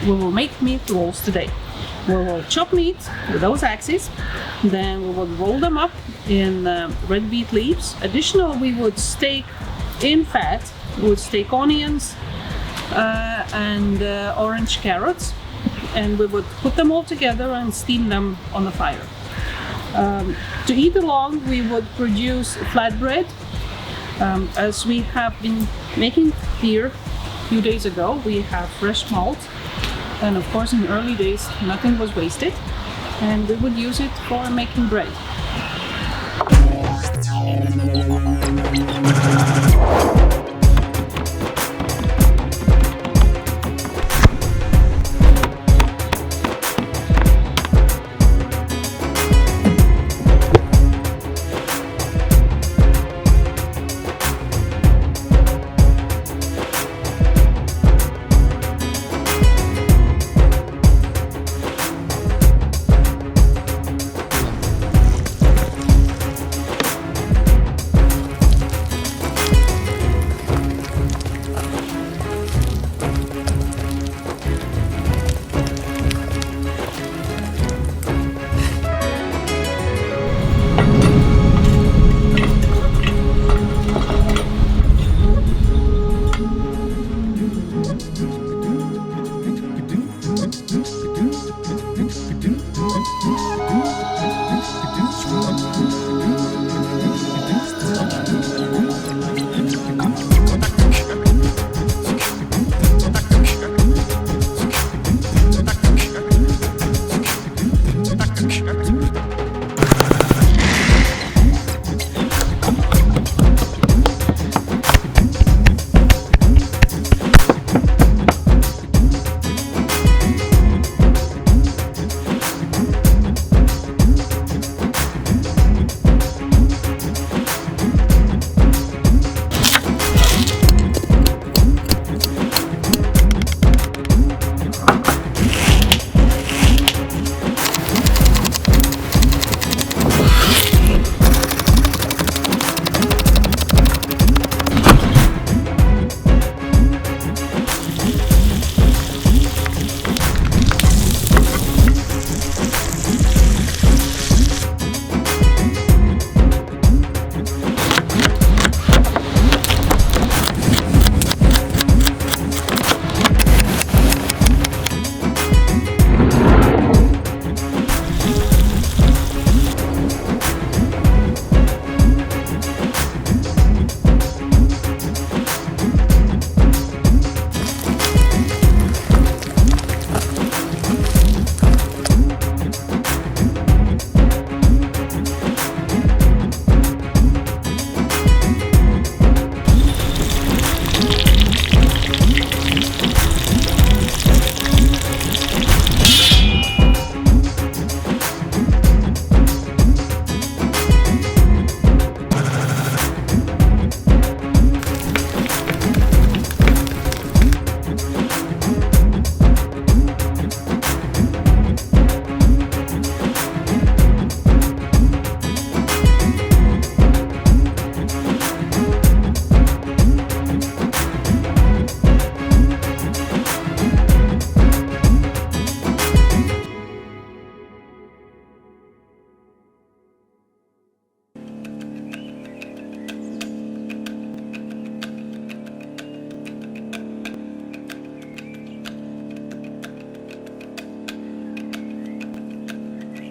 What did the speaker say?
we will make meat rolls today. We will chop meat with those axes, then we would roll them up in red beet leaves. Additionally, we would steak in fat. We would steak onions and orange carrots, and we would put them all together and steam them on the fire. To eat along, we would produce flatbread. As we have been making beer a few days ago, we have fresh malt, and of course in the early days nothing was wasted, and we would use it for making bread.